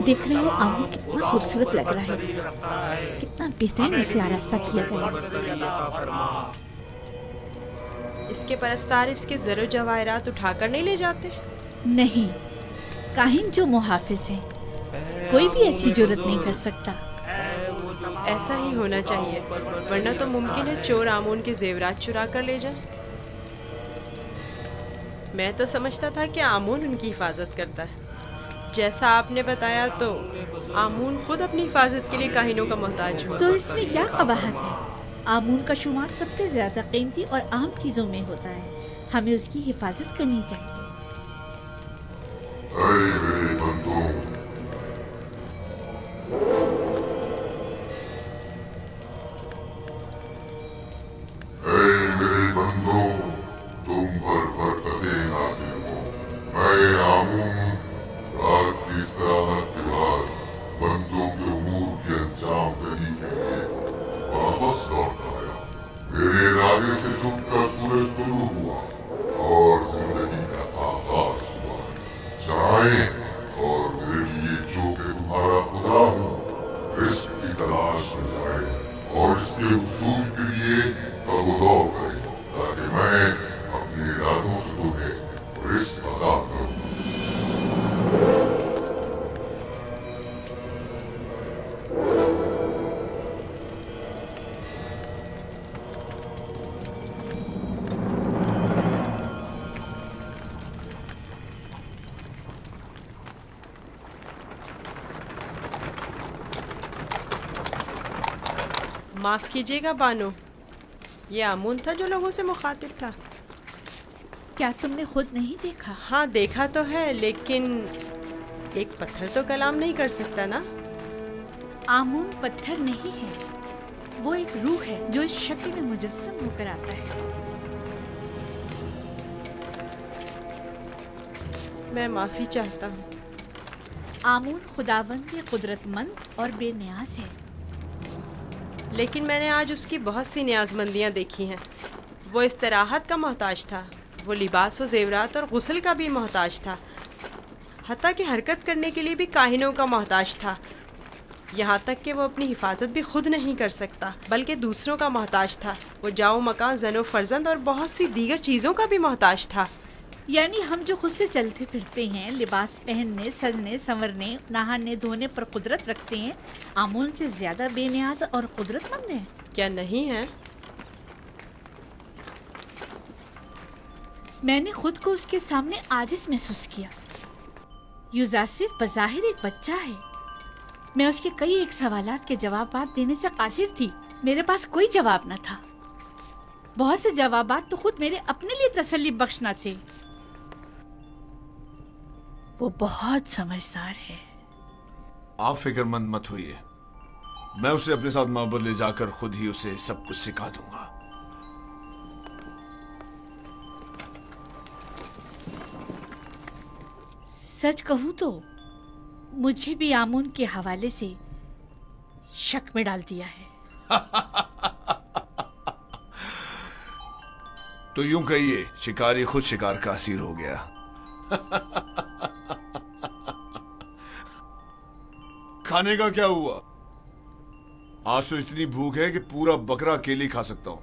देख रहे हो आमू कितना खूबसूरत लग रहा है, कितना बेहतरीन उसे आरास्ता किया गया है। इसके परस्तार इसके ज़रो जवाहरात उठाकर नहीं ले जाते? नहीं, काहिन जो मुहाफिज है, कोई भी ऐसी जुर्रत नहीं कर सकता। ऐसा ही होना चाहिए, वरना तो मुमकिन है चोर आमून के जेवरात चुरा कर ले जाए। मैं तो समझता था कि आमून उनकी हिफाजत करता है। जैसा आपने बताया तो आमून खुद अपनी हिफाजत के लिए काहिनों का मोहताज हुआ। तो इसमें क्या कबाहत है? आमून का शुमार सबसे ज्यादा कीमती और आम चीजों में होता है, हमें उसकी हिफाजत करनी चाहिए। ऐ मेरे बंदों, तुम पर बरकतें नाज़िल हो। मैं आमून रात की istirahat के बाद बंदों के उमूर के अंजाम दही के लिए वापस लौट आया। मेरे इरादे से छुपकर सूरज तुलू हुआ और जिंदगी का आगाज हुआ। चाहें और मेरे लिए जो कि तुम्हारा खुदा हूँ रिस्क की तलाश में जाए और इसके उसूल के लिए तगदौ करे, ताकि मैं अपने इरादों से तुम्हें रिस्क अता करूँ। माफ़ कीजिएगा बानो, ये आमून था जो लोगों से मुखातिब था। क्या तुमने खुद नहीं देखा? हाँ देखा तो है, लेकिन एक पत्थर तो कलाम नहीं कर सकता ना। आमून पत्थर नहीं है, वो एक रूह है जो इस शक्ल में मुजस्सम होकर आता है। मैं माफ़ी चाहता हूँ। आमून खुदावंद कुदरतमंद और बेनियाज है। लेकिन मैंने आज उसकी बहुत सी न्याज़मंदियाँ देखी हैं। वो इस्तराहत का मोहताज था, वो लिबास व ज़ेवरात और गुस्ल का भी मोहताज था, हत्ता कि हरकत करने के लिए भी काहिनों का मोहताज था। यहाँ तक कि वो अपनी हिफाजत भी खुद नहीं कर सकता, बल्कि दूसरों का मोहताज था। वो जाओ मकान, ज़नो फर्जंद और बहुत सी दीगर चीज़ों का भी मोहताज था। यानी हम जो खुद से चलते फिरते हैं, लिबास पहनने, सजने, संवरने, नहाने धोने पर कुदरत रखते हैं, आमून से ज्यादा बेनियाज और कुदरतमंद हैं? क्या नहीं है? मैंने खुद को उसके सामने आजिज महसूस किया। युजासिर बज़ाहिर एक बच्चा है। मैं उसके कई एक सवालात के जवाबात देने से कासिर थी। मेरे पास कोई जवाब न था। बहुत से जवाबात तो खुद मेरे अपने लिए तसल्ली बख्श न थे। वो बहुत समझदार है। आप फिक्रमंद मत होइए, मैं उसे अपने साथ माबद ले जाकर खुद ही उसे सब कुछ सिखा दूंगा। सच कहूं तो मुझे भी आमून के हवाले से शक में डाल दिया है। तो यूं कहिए, शिकारी खुद शिकार का असीर हो गया। खाने का क्या हुआ? आज तो इतनी भूख है कि पूरा बकरा अकेले खा सकता हूं।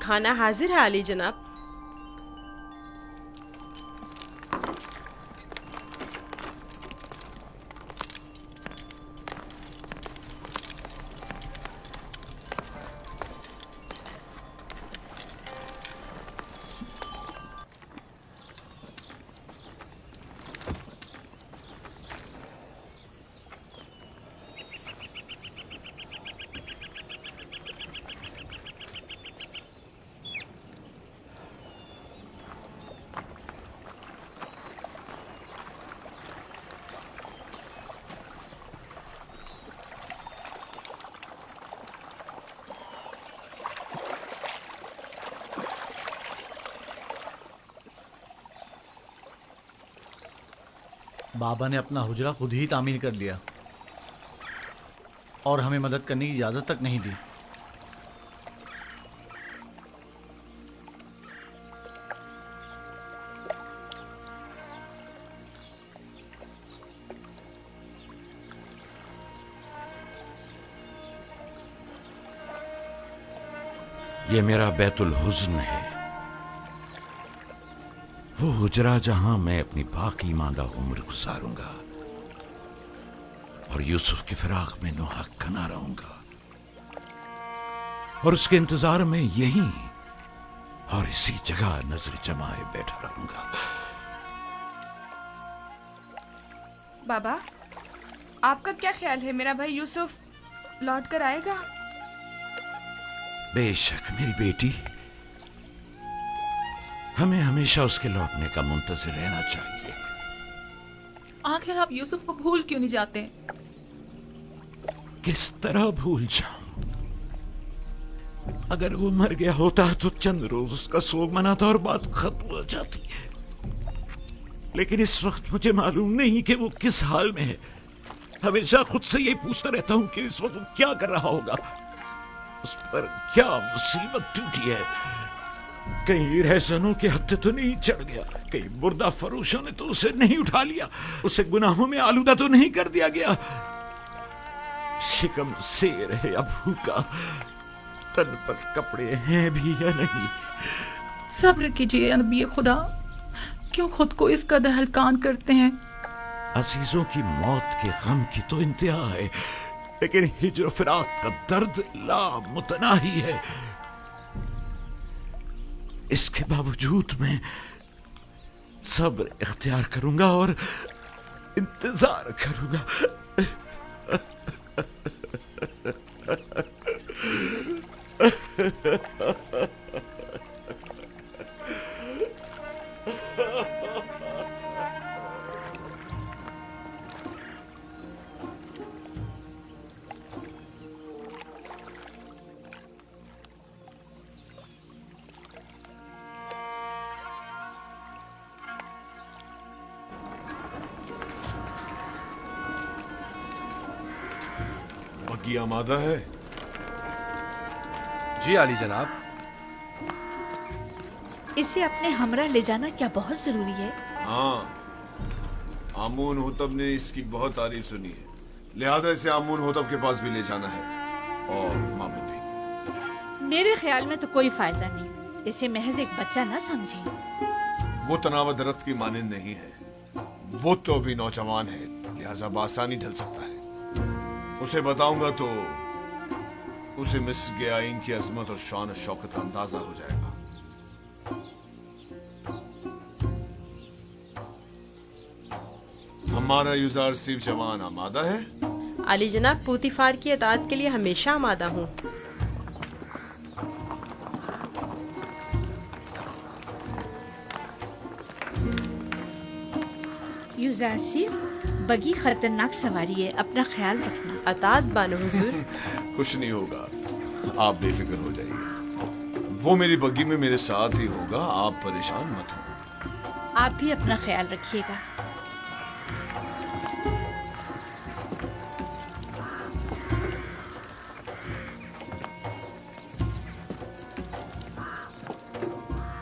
खाना हाजिर है आली जनाब। बाबा ने अपना हुजरा खुद ही तामीर कर लिया और हमें मदद करने की इजाज़त तक नहीं दी। یہ میرا بیت الحزن ہے، وہ حجرہ جہاں میں اپنی باقی ماندہ عمر گزاروں گا اور یوسف کے فراق میں نوحق کنا رہوں گا، اور اس کے انتظار میں یہیں اور اسی جگہ نظر جمائے بیٹھا رہوں گا۔ بابا، آپ کا کیا خیال ہے میرا بھائی یوسف لوٹ کر آئے گا؟ بے شک میری بیٹی، ہمیں ہمیشہ اس کے لوٹنے کا منتظر رہنا چاہیے۔ آخر آپ یوسف کو بھول کیوں نہیں جاتے؟ کس طرح بھول جاؤں؟ اگر وہ مر گیا ہوتا تو چند روز اس کا سوگ مناتا اور بات ختم ہو جاتی، لیکن اس وقت مجھے معلوم نہیں کہ وہ کس حال میں ہے۔ ہمیشہ خود سے یہی پوچھتا رہتا ہوں کہ اس وقت وہ کیا کر رہا ہوگا، اس پر کیا مصیبت ٹوٹی ہے، کہیں رہزنوں کے ہتھے تو نہیں چڑھ گیا، کہیں مردہ فروشوں نے تو اسے نہیں اٹھا لیا، اسے گناہوں میں آلودہ تو نہیں کر دیا گیا، شکم سیر ہے یا بھوکا، تن پر کپڑے ہیں بھی یا نہیں۔ صبر کیجیے نبی خدا، کیوں خود کو اس قدر ہلکان کرتے ہیں؟ عزیزوں کی موت کے غم کی تو انتہا ہے، لیکن ہجر و فراق کا درد لا متناہی ہے۔ اس کے باوجود میں صبر اختیار کروں گا اور انتظار کروں گا۔ بگی آمادہ ہے؟ جی عالی جناب۔ اسے اپنے ہمراہ لے جانا کیا بہت ضروری ہے؟ ہاں، آمون ہوتب نے اس کی بہت تعریف سنی ہے، لہٰذا اسے آمون ہوتب کے پاس بھی لے جانا ہے، اور معبود بھی۔ میرے خیال میں تو کوئی فائدہ نہیں، اسے محض ایک بچہ نہ سمجھیں۔ وہ تناوع درخت کی مانند نہیں ہے، وہ تو ابھی نوجوان ہے، لہٰذا بآسانی ڈھل سکتا ہے۔ اسے بتاؤں گا تو اسے مصر کے آئین کی عظمت اور شان و شوکت کا اندازہ ہو جائے گا۔ ہمارا یوزار صرف جوان آمادہ ہے؟ علی جناب، پوتیفار کی اطاعت کے لیے ہمیشہ آمادہ ہوں۔ یوزارسیف، بگی خطرناک سواری ہے، اپنا خیال رکھنا۔ اطاعت بانو حضور۔ کچھ نہیں ہوگا، آپ بے فکر ہو جائیے، وہ میری بگی میں میرے ساتھ ہی ہوگا، آپ پریشان مت ہو۔ آپ بھی اپنا خیال رکھیے گا۔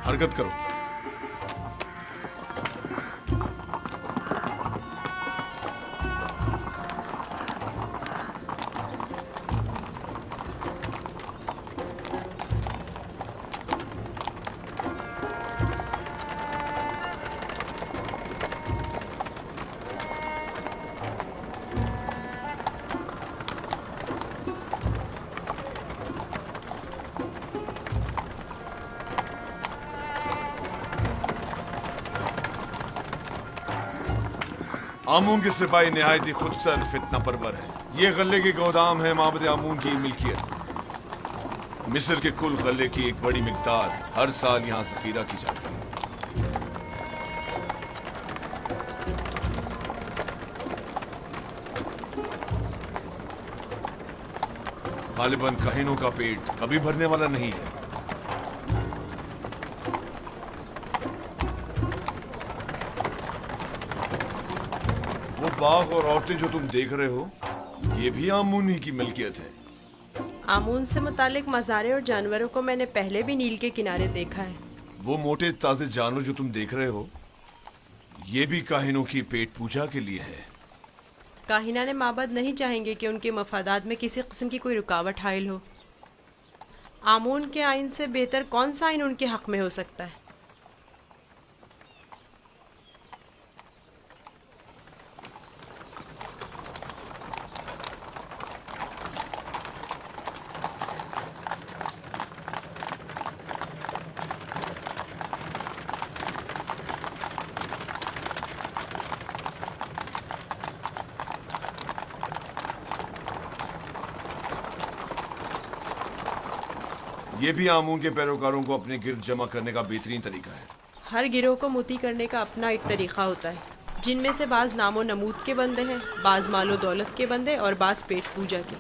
حرکت کرو۔ آمون کے سپاہی نہایت ہی خود سر فتنہ پرور ہے۔ یہ غلے کے گودام ہے معبد آمون کی ملکیت۔ مصر کے کل غلے کی ایک بڑی مقدار ہر سال یہاں ذخیرہ کی جاتی ہے۔ غالباً کاہنوں کا پیٹ کبھی بھرنے والا نہیں ہے۔ وہ باغ اور عورتیں جو تم دیکھ رہے ہو، یہ بھی آمون ہی کی ملکیت ہے۔ آمون سے متعلق مزارے اور جانوروں کو میں نے پہلے بھی نیل کے کنارے دیکھا ہے۔ وہ موٹے تازے جانور جو تم دیکھ رہے ہو، یہ بھی کاہنوں کی پیٹ پوجا کے لیے ہے۔ کاہنان معبد نہیں چاہیں گے کہ ان کے مفادات میں کسی قسم کی کوئی رکاوٹ حائل ہو۔ आमून के आइन से बेहतर कौन सा आइन उनके हक में हो सकता है? ये भी आमून के पैरोकारों को अपने गिर्द जमा करने का बेहतरीन तरीका है। हर गिरोह को मोती करने का अपना एक तरीक़ा होता है, जिनमें से बाज़ नामो नमूद के बंदे हैं, बाज़ मालो दौलत के बंदे और बाज़ पेट पूजा के।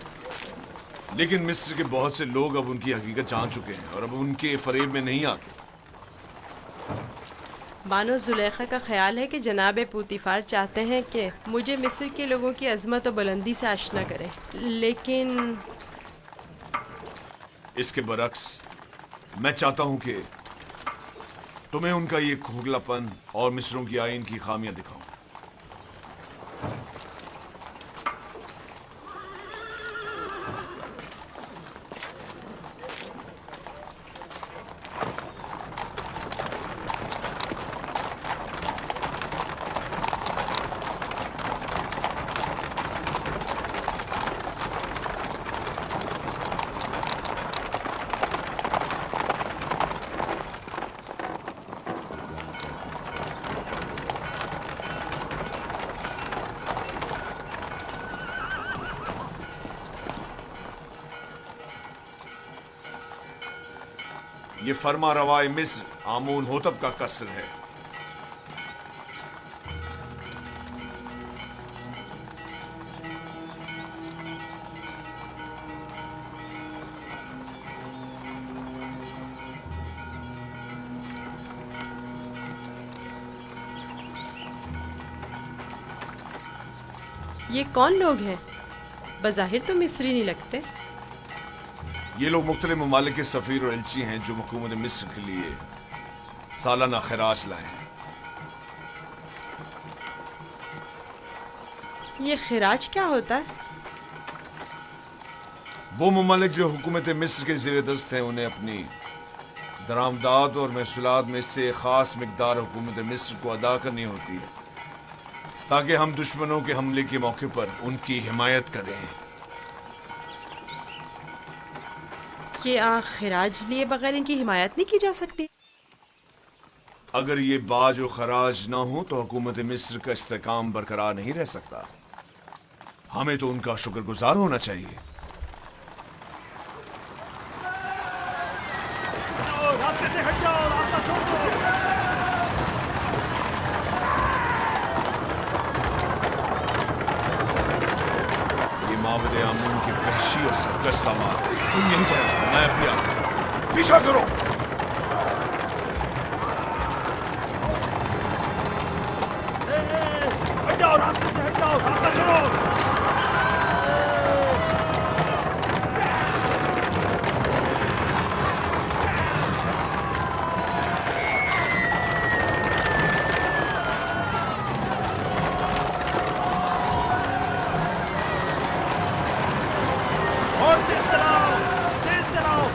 लेकिन मिस्र के बहुत से लोग अब उनकी हकीकत जान चुके हैं और अब उनके फरेब में नहीं आते। बानो जुलेखा का ख्याल है कि जनाब पूतीफार चाहते हैं कि मुझे मिस्र के लोगों की अज़मत और बुलंदी से आशना करें, लेकिन इसके बरक्स मैं चाहता हूं कि तुम्हें उनका ये खोखलापन और मिस्रों की आइन की खामियां दिखाऊं। ये फरमा रवाए मिस्र आमून होतब का कसर है। ये कौन लोग हैं? बज़ाहिर तो मिस्री नहीं लगते। ये लोग मुख्तलिफ ममालिक के सफ़ीर और एलची हैं जो हुकूमत मिस्र के लिए सालाना खराज लाए हैं। ये खिराज क्या होता है? वो ममालिक जो हुकूमत मिस्र के ज़ेर दस्त हैं उन्हें अपनी दरामदात और महसूलात में से ख़ास मिकदार हुकूमत मिस्र को अदा करनी होती है ताकि हम दुश्मनों के हमले के मौके पर उनकी हिमायत करें। क्या खिराज लिए बगैर इनकी हिमायत नहीं की जा सकती? अगर ये बाज और खराज ना हो तो हुकूमत मिस्र का इस्तेकाम बरकरार नहीं रह सकता। हमें तो उनका शुक्रगुजार होना चाहिए। रास्ते से हट जाओ, रास्ता छोड़ दो। ये माबद आमून की वहशी और सरकश सामान तुम यहीं ठहरो, मैं अभी आता। पीछा करो। हट जाओ, रास्ते से हट जाओ, रास्ता छोड़ो। और तेज चलाओ, तेज चलाओ।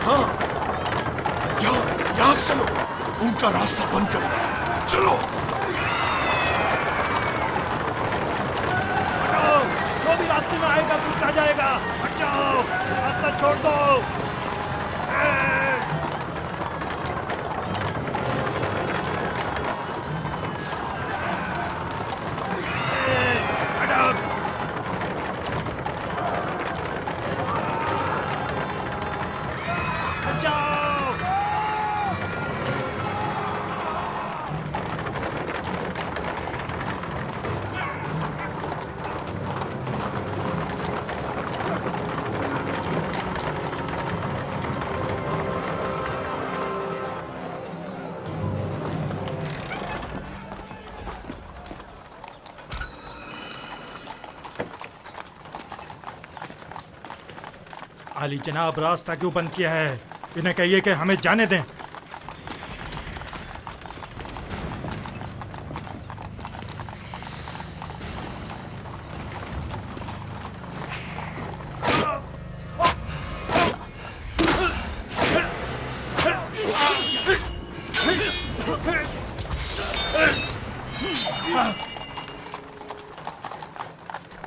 हाँ, यहाँ से चलो, उनका रास्ता बंद करना है। चलो। हटाओ, जो भी रास्ते में आएगा कुछ आ जाएगा। हट जाओ, रास्ता छोड़ दो। हटाओ। हट जाओ। आली जनाब, रास्ता क्यों बंद किया है? इन्हें कहिए कि हमें जाने दें।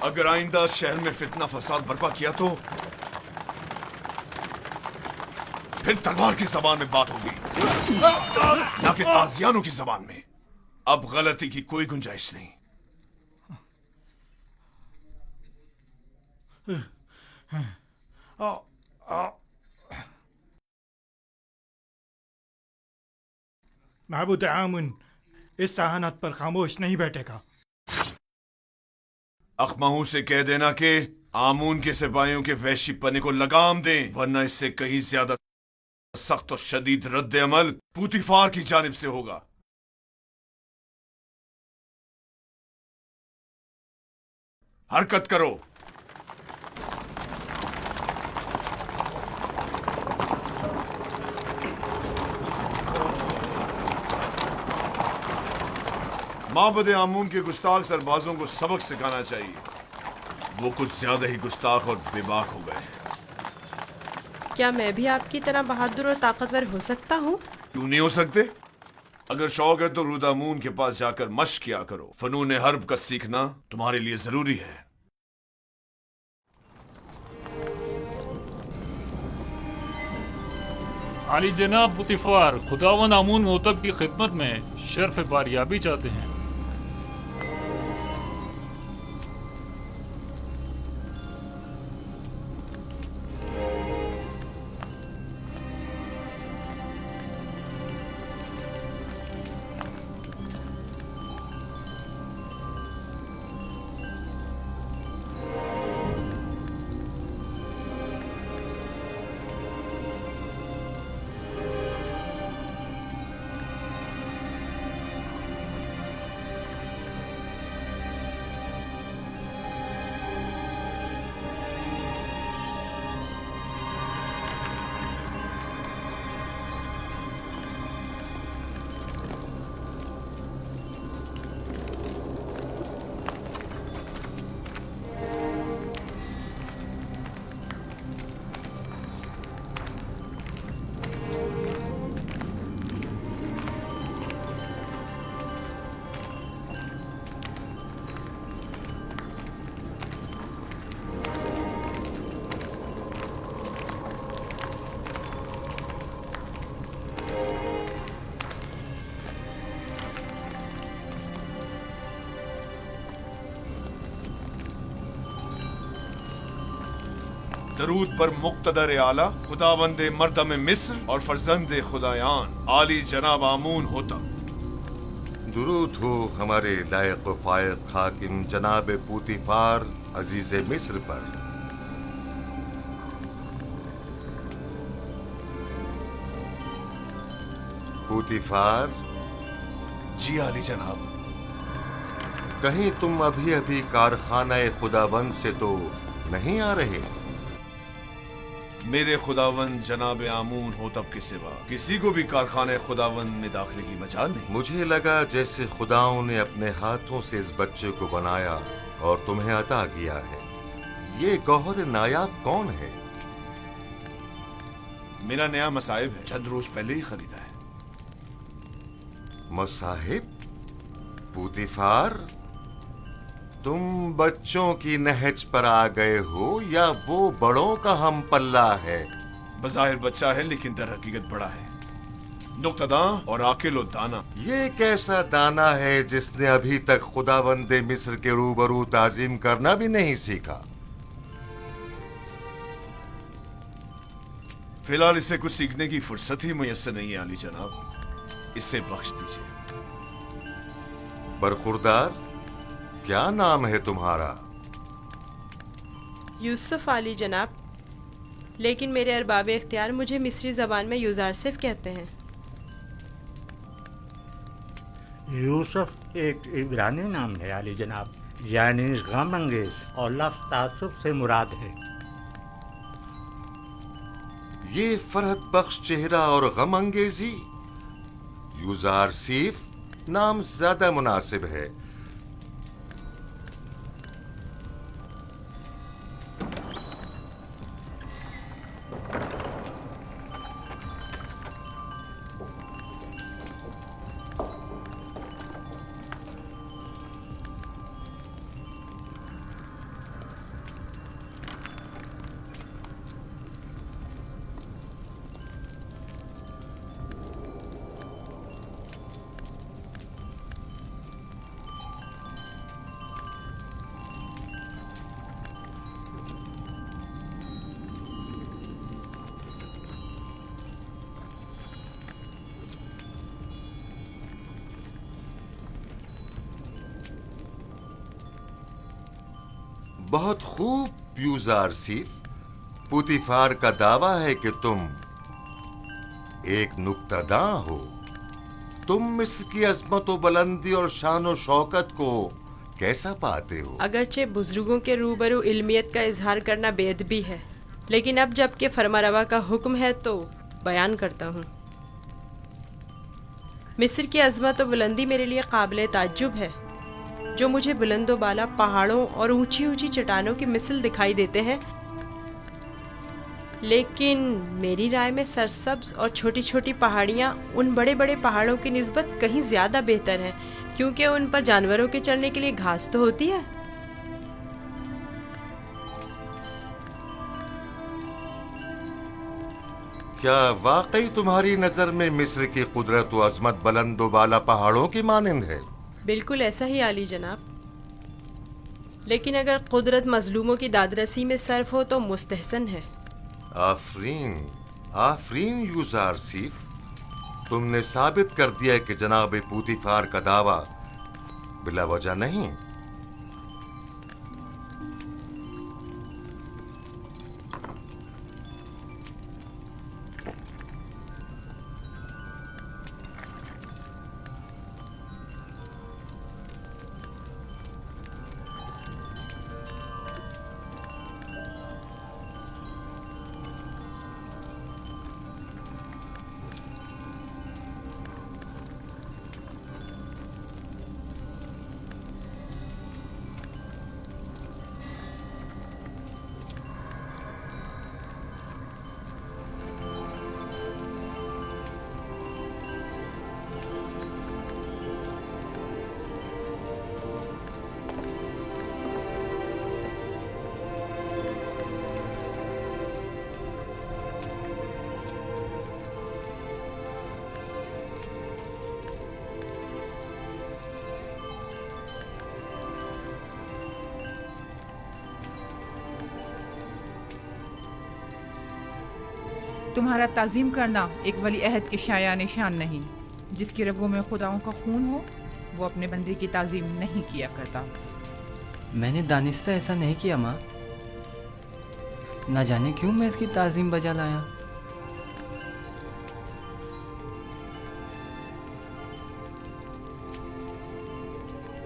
اگر آئندہ شہر میں فتنہ فساد برپا کیا تو پھر تلوار کی زبان میں بات ہوگی، نہ کہ تازیانوں کی زبان میں۔ اب غلطی کی کوئی گنجائش نہیں۔ معبود آمن اس ذہانت پر خاموش نہیں بیٹھے گا۔ اخماہوں سے کہہ دینا کہ آمون کے سپاہیوں کے وحشی پنے کو لگام دیں، ورنہ اس سے کہیں زیادہ سخت اور شدید رد عمل پوتیفار کی جانب سے ہوگا۔ حرکت کرو۔ معبد آمون کے گستاخ سربازوں کو سبق سکھانا چاہیے، وہ کچھ زیادہ ہی گستاخ اور بے باک ہو گئے۔ کیا میں بھی آپ کی طرح بہادر اور طاقتور ہو سکتا ہوں؟ کیوں نہیں ہو سکتے؟ اگر شوق ہے تو رودامون کے پاس جا کر مشق کیا کرو۔ فنون حرب کا سیکھنا تمہارے لیے ضروری ہے۔ عالی جناب پوتیفار، خداوند آمون ہوتب کی خدمت میں شرف باریابی چاہتے ہیں۔ درود پر مقتدر اعلیٰ خداوند مردم مصر اور فرزند خدایان عالی جناب آمون ہوتا۔ درود ہو ہمارے لائق و فائق حاکم جناب پوتیفار عزیز مصر پر۔ پوتیفار، جی عالی جناب۔ کہیں تم ابھی کارخانہ خداوند سے تو نہیں آ رہے؟ میرے خداوند جناب آمون ہوتب کے سوا کسی کو بھی کارخانہ خداوند میں داخلے کی مجال نہیں۔ مجھے لگا جیسے خداؤں نے اپنے ہاتھوں سے اس بچے کو بنایا اور تمہیں عطا کیا ہے۔ یہ گوہر نایاب کون ہے؟ میرا نیا مصائب ہے، چند روز پہلے ہی خریدا ہے۔ مصاحب؟ پوتیفار، تم بچوں کی نہج پر آ گئے ہو یا وہ بڑوں کا ہم پلہ ہے؟ بظاہر بچہ ہے لیکن در حقیقت بڑا ہے، نقطہ داں اور عاقل و دانا۔ یہ کیسا دانا ہے جس نے ابھی تک خداوند مصر کے روبرو تعظیم کرنا بھی نہیں سیکھا؟ فی الحال اسے کچھ سیکھنے کی فرصت ہی میسر نہیں ہے عالی جناب، اسے بخش دیجیے۔ برخوردار، کیا نام ہے تمہارا؟ یوسف عالی جناب، لیکن میرے ارباب اختیار مجھے مصری زبان میں یوزارسف کہتے ہیں۔ یوسف ایک عبرانی نام ہے عالی جناب، یعنی غم انگیز، اور لفظ تعصب سے مراد ہے۔ یہ فرحت بخش چہرہ اور غم انگیزی، یوزارسیف نام زیادہ مناسب ہے۔ بہت خوب یوزارسیف. پوتیفار کا دعویٰ ہے کہ تم ایک نکتہ داں ہو. تم مصر کی عظمت و بلندی اور شان و شوکت کو کیسا پاتے ہو؟ اگرچہ بزرگوں کے روبرو علمیت کا اظہار کرنا بے ادبی ہے، لیکن اب جب کہ فرمانروا کا حکم ہے تو بیان کرتا ہوں. مصر کی عظمت و بلندی میرے لیے قابل تعجب ہے. جو مجھے بلند و بالا پہاڑوں اور اونچی اونچی چٹانوں کی مثل دکھائی دیتے ہیں، لیکن میری رائے میں سرسبز اور چھوٹی چھوٹی پہاڑیاں ان بڑے بڑے پہاڑوں کی نسبت کہیں زیادہ بہتر ہیں، کیونکہ ان پر جانوروں کے چرنے کے لیے گھاس تو ہوتی ہے. کیا واقعی تمہاری نظر میں مصر کی قدرت و عظمت بلند و بالا پہاڑوں کی مانند ہے؟ بالکل ایسا ہی عالی جناب. لیکن اگر قدرت مظلوموں کی دادرسی میں صرف ہو تو مستحسن ہے. آفرین آفرین یوزارسیف، تم نے ثابت کر دیا کہ جناب پوتیفار کا دعویٰ بلا وجہ نہیں. تمہارا تعظیم کرنا ایک ولی عہد کے شایع نشان نہیں. جس کی رگوں میں خداؤں کا خون ہو وہ اپنے بندے کی تعظیم نہیں کیا کرتا. میں نے دانستہ ایسا نہیں کیا ماں. نہ جانے کیوں میں اس کی تعظیم بجا لایا.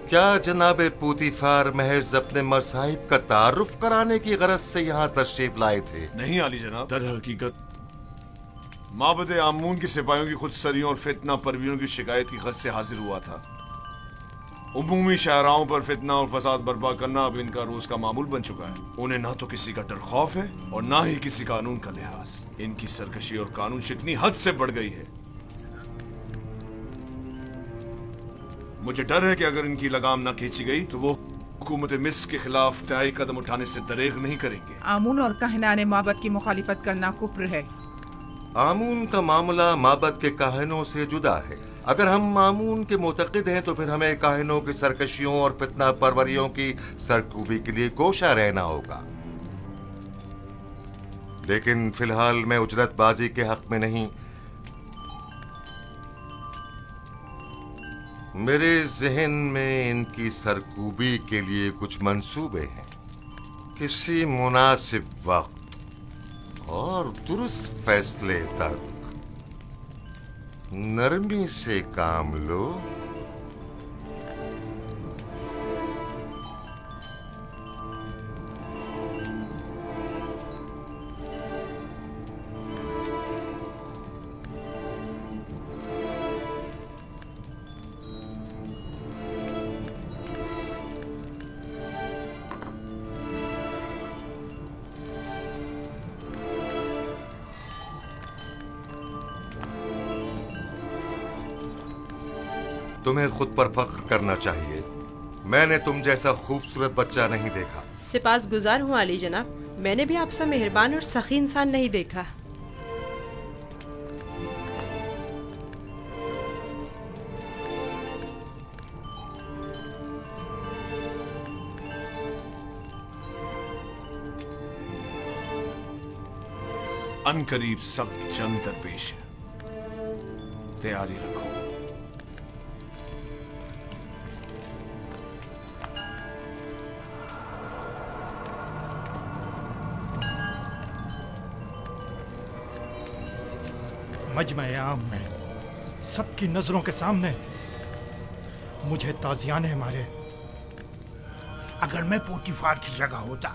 کیا جناب پوتیفار محض اپنے مصائب کا تعارف کرانے کی غرض سے یہاں تشریف لائے تھے؟ نہیں عالی جناب، در حقیقت معبد آمون کی سپاہیوں کی خود سریوں اور فتنہ پرویوں کی شکایت کی غرض سے حاضر ہوا تھا. عمومی شاہراہوں پر فتنہ اور فساد برپا کرنا اب ان کا روز کا معمول بن چکا ہے. انہیں نہ تو کسی کا ڈر خوف ہے اور نہ ہی کسی قانون کا لحاظ. ان کی سرکشی اور قانون شکنی حد سے بڑھ گئی ہے. مجھے ڈر ہے کہ اگر ان کی لگام نہ کھینچی گئی تو وہ حکومت مصر کے خلاف دائی قدم اٹھانے سے دریغ نہیں کریں گے. آمون اور کاہنان معبد کی مخالفت کرنا کفر ہے. آمون کا معاملہ معبد کے کاہنوں سے جدا ہے. اگر ہم آمون کے معتقد ہیں تو پھر ہمیں کاہنوں کی سرکشیوں اور فتنہ پروریوں کی سرکوبی کے لیے کوشاں رہنا ہوگا. لیکن فی الحال میں اجرت بازی کے حق میں نہیں. میرے ذہن میں ان کی سرکوبی کے لیے کچھ منصوبے ہیں. کسی مناسب وقت اور درست فیصلے تک نرمی سے کام لو. تمہیں خود پر فخر کرنا چاہیے. میں نے تم جیسا خوبصورت بچہ نہیں دیکھا. سپاس گزار ہوں علی جناب. میں نے بھی آپ سے مہربان اور سخی انسان نہیں دیکھا. ان قریب سخت جنگ درپیش ہے. تیاری رکھو. मजमा आम में सबकी नजरों के सामने मुझे ताजियाने मारे। अगर मैं पोतीफार की जगह होता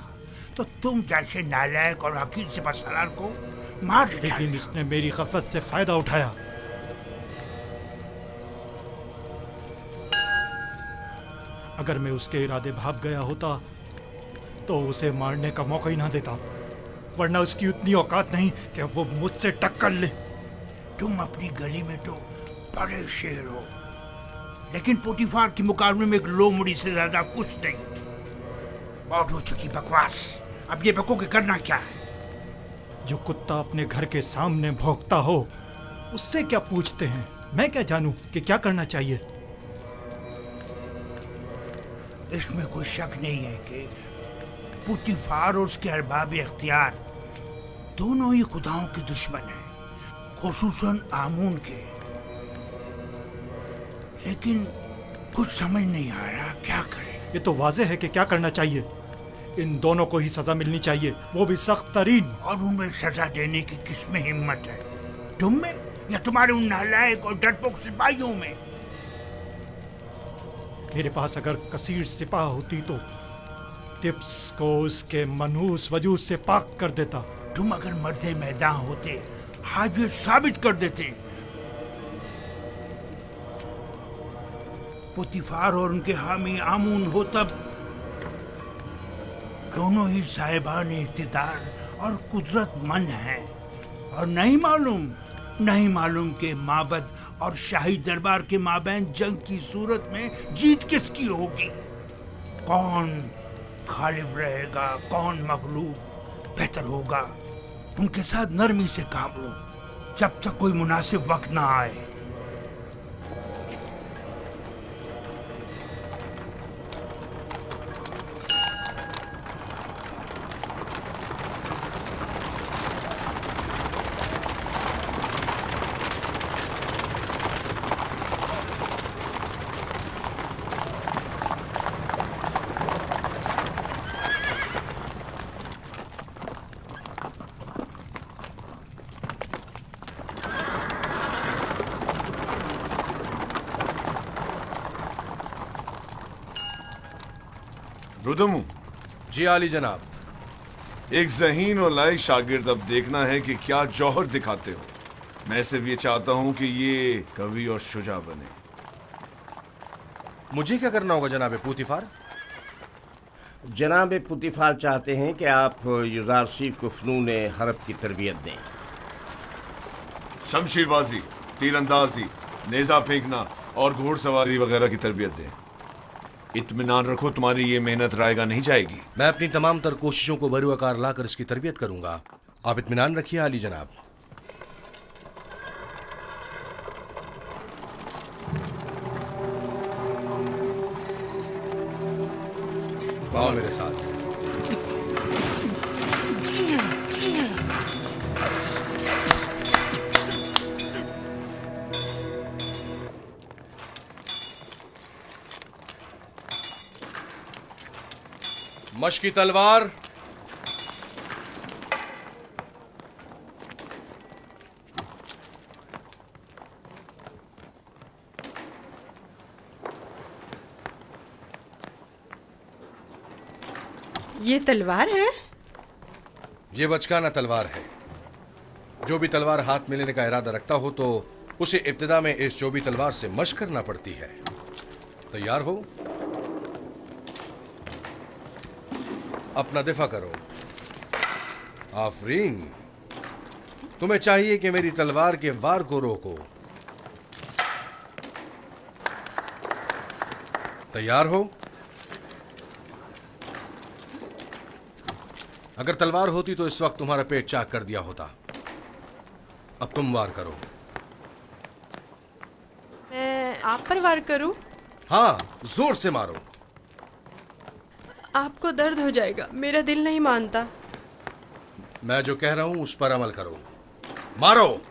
तो तुम जैसे नालायक और हकीर सिपहसालार को मार देता। लेकिन इसने मेरी गफलत से फायदा उठाया। अगर मैं उसके इरादे भाग गया होता तो उसे मारने का मौका ही ना देता, वरना उसकी उतनी औकात नहीं कि वो मुझसे टक्कर ले। तुम अपनी गली में तो बड़े शेर हो, लेकिन पोतीफार के मुकाबले में एक लोमड़ी से ज्यादा कुछ नहीं। बहुत हो चुकी बकवास, अब ये बको के करना क्या है? जो कुत्ता अपने घर के सामने भौंकता हो उससे क्या पूछते हैं? मैं क्या जानूं कि क्या करना चाहिए? इसमें कोई शक नहीं है कि पोतीफार और उसके अरबाब इख्तियार दोनों ही खुदाओं के दुश्मन हैं, खुसूसन आमून के। लेकिन कुछ समझ नहीं आ रहा क्या करें। ये तो वाज़ेह है कि क्या करना चाहिए। इन दोनों को ही सजा मिलनी चाहिए, वो भी सख्त तरीन। और उन्हें सजा देने की किसमें हिम्मत है? तुम में या तुम्हारे उन नालायक और डरपोक सिपाहियों में? मेरे पास अगर कसीर सिपाह होती तो टिप्स को उसके मनहूस वजूद से पाक कर देता। तुम अगर मर्दे मैदान होते आज ये साबित कर देते। पोतीफार और उनके हामी आमून हो तब दोनों ही साहिबान इख्तिदार और कुदरतमंद हैं, और नहीं मालूम कि माबद और शाही दरबार के माबैन जंग की सूरत में जीत किसकी होगी। कौन गालिब रहेगा, कौन मगलूब? बेहतर होगा उनके साथ नरमी से काम लो जब तक कोई मुनासिब वक्त ना आए। रुदमू। जी आली जनाब। एक ज़हीन और लायक शागिर्द अब देखना है कि क्या जौहर दिखाते हो। मैं सिर्फ ये चाहता हूं कि ये कवि और शुजा बने। मुझे क्या करना होगा जनाब पोतीफार? जनाब पोतीफार चाहते हैं कि आप युजारसीफ को फ़नून हरब की तरबियत दें। शमशीरबाजी, तीरंदाजी, नेज़ा फेंकना और घोड़सवारी वगैरह की तरबियत दें। इत्मीनान रखो, तुम्हारी ये मेहनत रायगा नहीं जाएगी। मैं अपनी तमाम तर कोशिशों को बरूआकार लाकर इसकी तरबियत करूंगा। आप इत्मीनान रखिए आली जनाब। आओ मेरे साथ। मशकी तलवार, ये तलवार है? ये बचकाना तलवार है। जो भी तलवार हाथ में लेने का इरादा रखता हो तो उसे इब्तिदा में इस चौबी तलवार से मशक करना पड़ती है। तैयार हो? अपना दिफा करो। आफरीन, तुम्हें चाहिए कि मेरी तलवार के वार को रोको। तैयार हो? अगर तलवार होती तो इस वक्त तुम्हारा पेट चाक कर दिया होता। अब तुम वार करो। मैं आप पर वार करूं? हाँ, जोर से मारो। आपको दर्द हो जाएगा, मेरा दिल नहीं मानता। मैं जो कह रहा हूं उस पर अमल करो। मारो।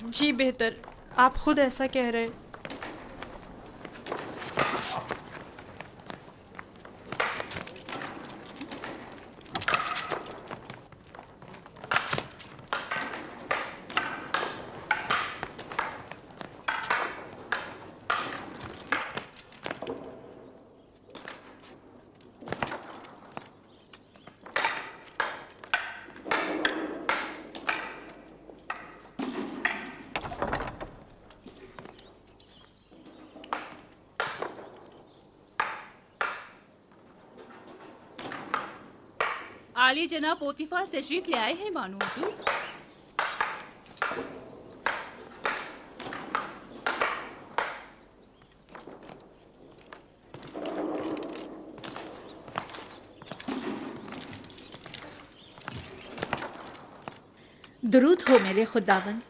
जी बेहतर, आप खुद ऐसा कह रहे हैं। आली जनाब पोतीफार तशरीफ ले आए हैं मानो हुजूर। दरूद हो मेरे खुदावन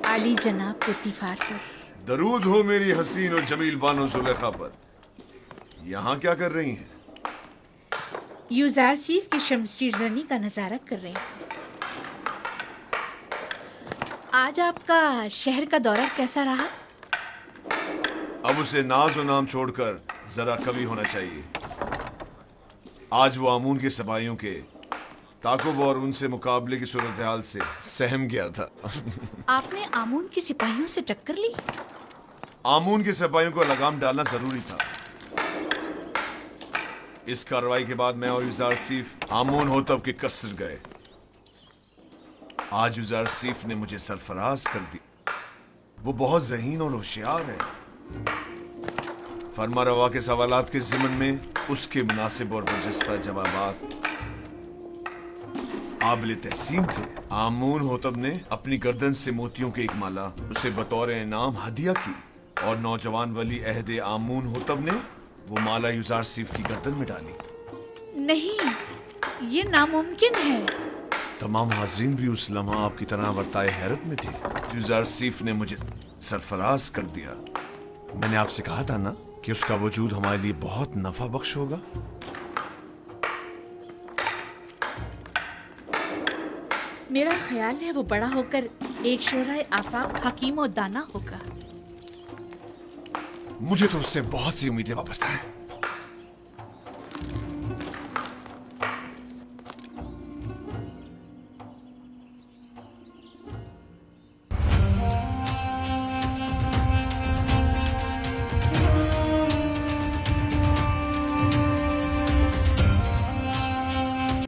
आली जनाब पोतीफार पर। दरूद हो मेरी हसीन और जमील बानो जुलेखा पर। यहाँ क्या कर रही हैं? यूजारसीफ की शमशीरजनी का नजारा कर रहे हैं। आज आपका शहर का दौरा कैसा रहा? अब उसे नाज और नाम छोड़कर जरा कवि होना चाहिए। आज वो आमून के सिपाहियों के ताकुब और उनसे मुकाबले की सूरत हाल से सहम गया था। आपने आमून के सिपाहियों से टक्कर ली? आमून के सिपाहियों को लगाम डालना जरूरी था। इस कार्रवाई के बाद मैं और यूजारसीफ आमून होतब के कसर गए। आज यूजारसीफ ने मुझे सरफराज कर दी। वो बहुत ज़हीन और होशियार है। फरमा रवा के सवालात के ज़िमन में उसके मुनासिब और बरजस्ता जवाबात काबिल तहसीन थे। आमून होतब ने अपनी गर्दन से मोतियों की एक माला उसे बतौर इनाम हदिया की और नौजवान वली अहद आमून होतब ने वो माला यूजारसीफ की गर्दन में डाली। नहीं, ये नामुमकिन है। तमाम हाजरीन भी उस लम्हा आपकी तरह वर्ताए हैरत में थे। यूजारसीफ ने मुझे सरफराज कर दिया। मैंने आपसे कहा था ना कि उसका वजूद हमारे लिए बहुत नफा बख्श होगा। मेरा ख्याल है वो बड़ा होकर एक शोराए आफाक हकीम और दाना होगा। मुझे तो उससे बहुत सी उम्मीदें वाबस्ता हैं।